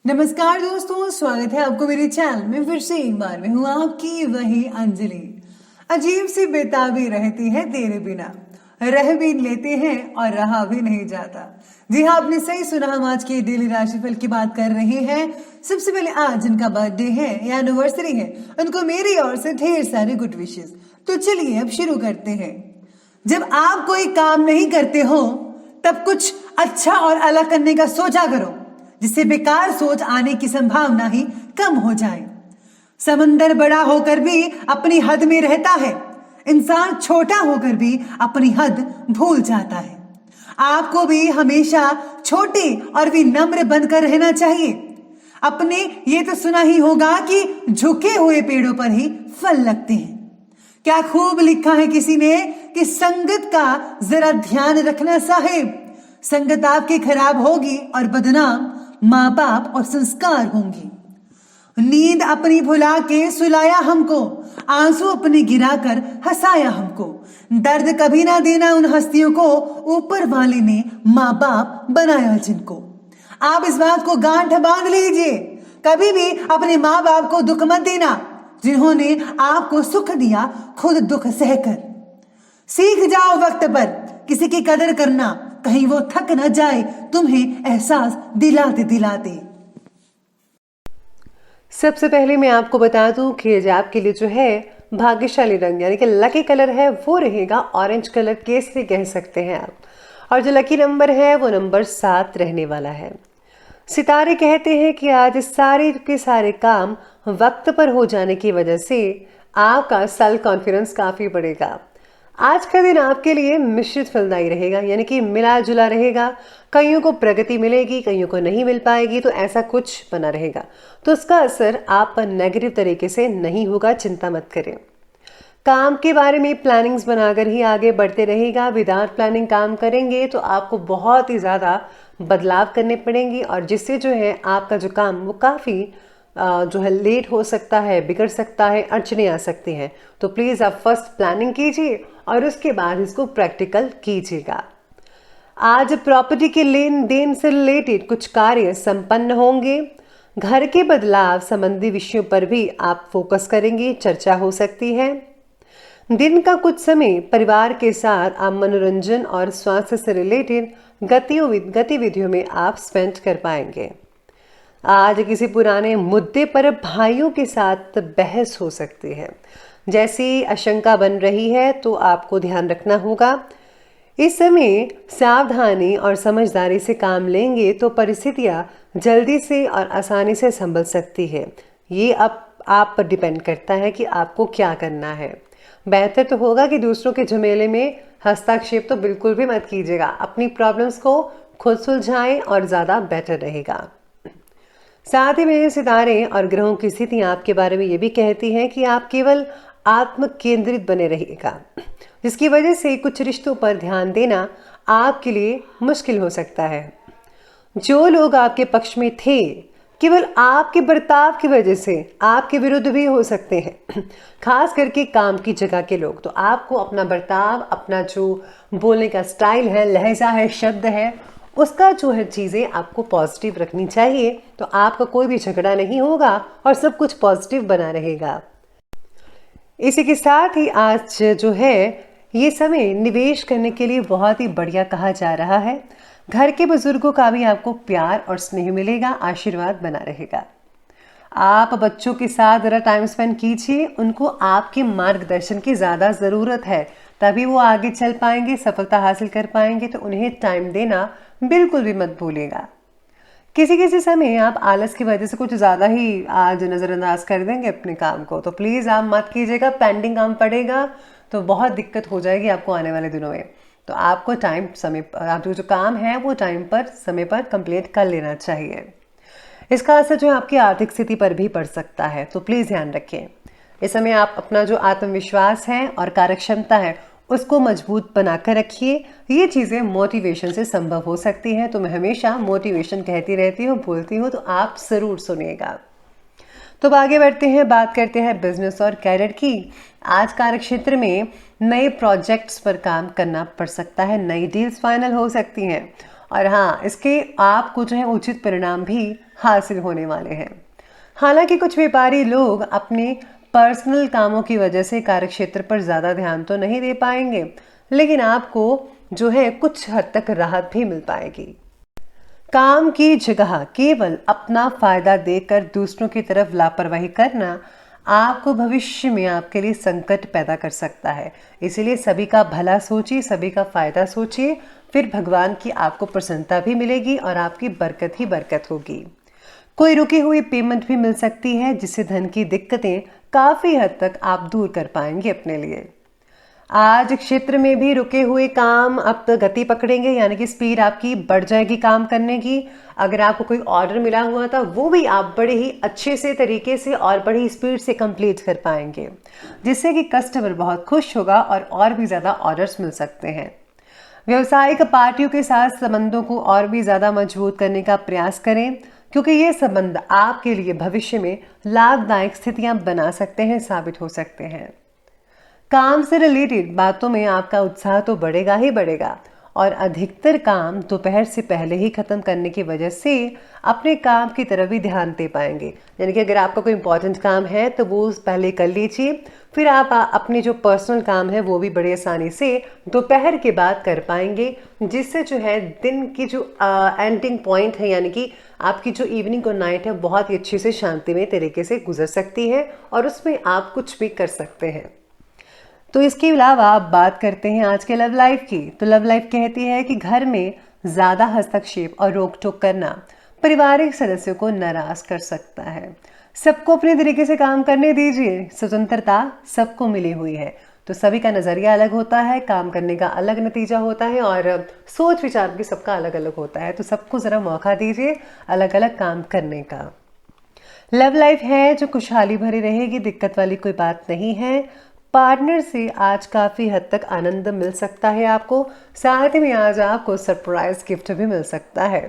नमस्कार दोस्तों, स्वागत है आपको मेरे चैनल में। फिर से एक बार मैं हूँ आपकी वही अंजलि। अजीब सी बेताबी रहती है तेरे बिना, रह भी लेते हैं और रहा भी नहीं जाता। जी हाँ, आपने सही सुना। हम आज के डेली राशिफल की बात कर रहे हैं। सबसे पहले आज जिनका बर्थडे है या एनिवर्सरी है, उनको मेरी ओर से ढेर सारे गुड विशेस। तो चलिए अब शुरू करते हैं। जब आप कोई काम नहीं करते हो तब कुछ अच्छा और अलग करने का सोचा करो, जिससे बेकार सोच आने की संभावना ही कम हो जाए। समंदर बड़ा होकर भी अपनी हद में रहता है, इंसान छोटा होकर भी अपनी हद भूल जाता है। आपको भी हमेशा छोटे और विनम्र बनकर रहना चाहिए। अपने ये तो सुना ही होगा कि झुके हुए पेड़ों पर ही फल लगते हैं। क्या खूब लिखा है किसी ने कि संगत का जरा ध्यान रखना साहेब। संगत आपकी खराब होगी और बदनाम माँ बाप और संस्कार होंगी। नींद अपनी भुला के सुलाया हमको, आंसू अपने गिराकर हंसाया हमको। दर्द कभी ना देना उन हस्तियों को, ऊपर वाले ने माँ बाप बनाया जिनको। आप इस बात को गांठ बांध लीजिए, कभी भी अपने माँ बाप को दुख मत देना, जिन्होंने आपको सुख दिया खुद दुख सहकर। सीख जाओ वक्त पर किसी की कदर करना, कहीं वो थक न जाए तुम्हें एहसास दिलाते दिलाते। सबसे पहले मैं आपको बता दूं कि आज आपके लिए जो है भाग्यशाली रंग यानी कि लकी कलर है वो रहेगा ऑरेंज कलर, केसरी कह सकते हैं आप। और जो लकी नंबर है वो नंबर 7 रहने वाला है। सितारे कहते हैं कि आज सारे के सारे काम वक्त पर हो जाने की वजह से आपका सेल्फ कॉन्फिडेंस काफ़ी बढ़ेगा। आज का दिन आपके लिए मिश्रित फलदायी रहेगा, यानी कि मिला जुला रहेगा। कईयों को प्रगति मिलेगी, कईयों को नहीं मिल पाएगी, तो ऐसा कुछ बना रहेगा। तो उसका असर आप पर नेगेटिव तरीके से नहीं होगा, चिंता मत करें। काम के बारे में प्लानिंग्स बनाकर ही आगे बढ़ते रहेगा। विदाउट प्लानिंग काम करेंगे तो आपको बहुत ही ज़्यादा बदलाव करने पड़ेंगे, और जिससे जो है आपका जो काम वो काफ़ी जो है लेट हो सकता है, बिगड़ सकता है, अड़चने आ सकती हैं। तो प्लीज़ आप फर्स्ट प्लानिंग कीजिए और उसके बाद इसको प्रैक्टिकल कीजिएगा। आज प्रॉपर्टी के लेन देन से रिलेटेड कुछ कार्य संपन्न होंगे। घर के बदलाव संबंधी विषयों पर भी आप फोकस करेंगे, चर्चा हो सकती है। दिन का कुछ समय परिवार के साथ आप मनोरंजन और स्वास्थ्य से रिलेटेड गतिविधियों में आप स्पेंड कर पाएंगे। आज किसी पुराने मुद्दे पर भाइयों के साथ बहस हो सकती है, जैसी आशंका बन रही है, तो आपको ध्यान रखना होगा। इस समय सावधानी और समझदारी से काम लेंगे तो परिस्थितियां जल्दी से और आसानी से संभल सकती है। ये अब आप पर डिपेंड करता है कि आपको क्या करना है। बेहतर तो होगा कि दूसरों के झमेले में हस्तक्षेप तो बिल्कुल भी मत कीजिएगा। अपनी प्रॉब्लम्स को खुद सुलझाएं और ज़्यादा बेटर रहेगा। साथ ही में सितारे और ग्रहों की स्थितियां आपके बारे में ये भी कहती हैं कि आप केवल आत्म केंद्रित बने रहिएगा, जिसकी वजह से कुछ रिश्तों पर ध्यान देना आपके लिए मुश्किल हो सकता है। जो लोग आपके पक्ष में थे केवल आपके बर्ताव की वजह से आपके विरुद्ध भी हो सकते हैं, खास करके काम की जगह के लोग। तो आपको अपना बर्ताव, अपना जो बोलने का स्टाइल है, लहजा है, शब्द है, उसका जो है चीज़ें आपको पॉजिटिव रखनी चाहिए। तो आपका कोई भी झगड़ा नहीं होगा और सब कुछ पॉजिटिव बना रहेगा। इसी के साथ ही आज जो है ये समय निवेश करने के लिए बहुत ही बढ़िया कहा जा रहा है। घर के बुजुर्गों का भी आपको प्यार और स्नेह मिलेगा, आशीर्वाद बना रहेगा। आप बच्चों के साथ ज़रा टाइम स्पेंड कीजिए, उनको आपके मार्गदर्शन की ज़्यादा ज़रूरत है, तभी वो आगे चल पाएंगे, सफलता हासिल कर पाएंगे। तो उन्हें टाइम देना बिल्कुल भी मत भूलिएगा। किसी किसी समय आप आलस की वजह से कुछ ज़्यादा ही आज नज़रअंदाज कर देंगे अपने काम को, तो प्लीज़ आप मत कीजिएगा। पेंडिंग काम पड़ेगा तो बहुत दिक्कत हो जाएगी आपको आने वाले दिनों में। तो आपको टाइम समय आप जो काम है वो टाइम पर समय पर कंप्लीट कर लेना चाहिए। इसका असर जो है आपकी आर्थिक स्थिति पर भी पड़ सकता है, तो प्लीज़ ध्यान रखें। इस समय आप अपना जो आत्मविश्वास है और कार्यक्षमता है उसको मजबूत बनाकर रखिए। ये चीज़ें मोटिवेशन से संभव हो सकती हैं। तो मैं हमेशा मोटिवेशन कहती रहती हूँ, बोलती हूँ, तो आप ज़रूर सुनिएगा। तो अब आगे बढ़ते हैं, बात करते हैं बिजनेस और कैरियर की। आज कार्यक्षेत्र में नए प्रोजेक्ट्स पर काम करना पड़ सकता है, नई डील्स फाइनल हो सकती हैं और हाँ, इसके आपको जो है उचित परिणाम भी हासिल होने वाले हैं। हालांकि कुछ व्यापारी लोग अपने पर्सनल कामों की वजह से कार्यक्षेत्र पर ज़्यादा ध्यान तो नहीं दे पाएंगे, लेकिन आपको जो है कुछ हद तक राहत भी मिल पाएगी। काम की जगह केवल अपना फायदा देखकर दूसरों की तरफ लापरवाही करना आपको भविष्य में आपके लिए संकट पैदा कर सकता है। इसीलिए सभी का भला सोचिए, सभी का फायदा सोचिए, फिर भगवान की आपको प्रसन्नता भी मिलेगी और आपकी बरकत ही बरकत होगी। कोई रुकी हुई पेमेंट भी मिल सकती है, जिससे धन की दिक्कतें काफी हद तक आप दूर कर पाएंगे अपने लिए। आज क्षेत्र में भी रुके हुए काम अब तो गति पकड़ेंगे, यानी कि स्पीड आपकी बढ़ जाएगी काम करने की। अगर आपको कोई ऑर्डर मिला हुआ था वो भी आप बड़े ही अच्छे से तरीके से और बड़ी स्पीड से कंप्लीट कर पाएंगे, जिससे कि कस्टमर बहुत खुश होगा और भी ज़्यादा ऑर्डर्स मिल सकते हैं। व्यावसायिक पार्टियों के साथ संबंधों को और भी ज़्यादा मजबूत करने का प्रयास करें, क्योंकि ये संबंध आपके लिए भविष्य में लाभदायक स्थितियां बना सकते हैं, साबित हो सकते हैं। काम से रिलेटेड बातों में आपका उत्साह तो बढ़ेगा ही बढ़ेगा और अधिकतर काम दोपहर से पहले ही खत्म करने की वजह से अपने काम की तरफ भी ध्यान दे पाएंगे। यानी कि अगर आपका कोई इंपॉर्टेंट काम है तो वो पहले कर लीजिए, फिर आप अपने जो पर्सनल काम है वो भी बड़ी आसानी से दोपहर के बाद कर पाएंगे, जिससे जो है दिन की जो एंडिंग पॉइंट है, यानी कि आपकी जो इवनिंग और नाइट है, बहुत ही अच्छे से शांतिमय तरीके से गुजर सकती है और उसमें आप कुछ भी कर सकते हैं। तो इसके अलावा आप बात करते हैं आज के लव लाइफ की। तो लव लाइफ कहती है कि घर में ज़्यादा हस्तक्षेप और रोक टोक करना पारिवारिक सदस्यों को नाराज कर सकता है। सबको अपने तरीके से काम करने दीजिए, स्वतंत्रता सबको मिली हुई है, तो सभी का नज़रिया अलग होता है, काम करने का अलग नतीजा होता है और सोच विचार भी सबका अलग अलग होता है। तो सबको ज़रा मौका दीजिए अलग अलग काम करने का। लव लाइफ है जो खुशहाली भरी रहेगी, दिक्कत वाली कोई बात नहीं है। पार्टनर से आज काफ़ी हद तक आनंद मिल सकता है आपको, साथ ही में आज आपको सरप्राइज गिफ्ट भी मिल सकता है।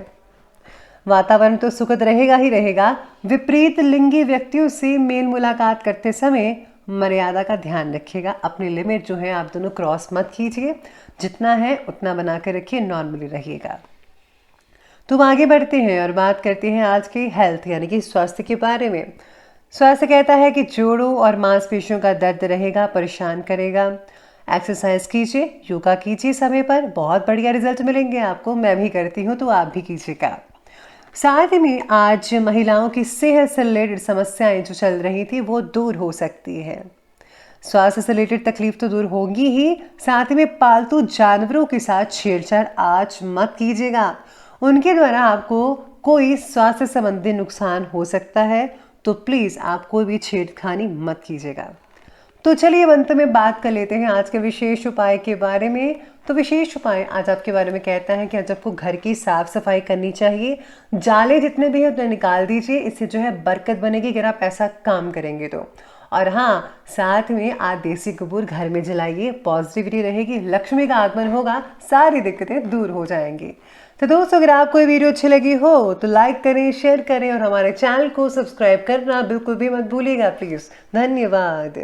वातावरण तो सुखद रहेगा ही रहेगा। विपरीत लिंगी व्यक्तियों से मेल मुलाकात करते समय मर्यादा का ध्यान रखिएगा। अपनी लिमिट जो है आप दोनों क्रॉस मत कीजिए, जितना है उतना बना कर रखिए, नॉर्मली रहिएगा। तो आगे बढ़ते हैं और बात करते हैं आज के हेल्थ यानी कि स्वास्थ्य के बारे में। स्वास्थ्य कहता है कि जोड़ों और मांसपेशियों का दर्द रहेगा, परेशान करेगा। एक्सरसाइज कीजिए, योगा कीजिए समय पर, बहुत बढ़िया रिजल्ट मिलेंगे आपको। मैं भी करती हूँ तो आप भी कीजिएगा। साथ ही में आज महिलाओं की सेहत से रिलेटेड समस्याएं जो चल रही थी वो दूर हो सकती है। स्वास्थ्य से रिलेटेड तकलीफ तो दूर होगी ही, साथ ही में पालतू जानवरों के साथ छेड़छाड़ आज मत कीजिएगा। उनके द्वारा आपको कोई स्वास्थ्य संबंधी नुकसान हो सकता है, तो प्लीज़ आप कोई भी छेड़खानी मत कीजिएगा। तो चलिए अंत में बात कर लेते हैं आज के विशेष उपाय के बारे में। तो विशेष उपाय आज आपके बारे में कहता है कि आज आपको घर की साफ सफाई करनी चाहिए। जाले जितने भी हैं उतने निकाल दीजिए, इससे जो है बरकत बनेगी अगर आप ऐसा काम करेंगे तो। और हाँ, साथ में आज देसी कपूर घर में जलाइए, पॉजिटिविटी रहेगी, लक्ष्मी का आगमन होगा, सारी दिक्कतें दूर हो जाएंगी। तो दोस्तों, अगर आपको ये वीडियो अच्छी लगी हो तो लाइक करें, शेयर करें और हमारे चैनल को सब्सक्राइब करना बिल्कुल भी मत भूलिएगा प्लीज़। धन्यवाद।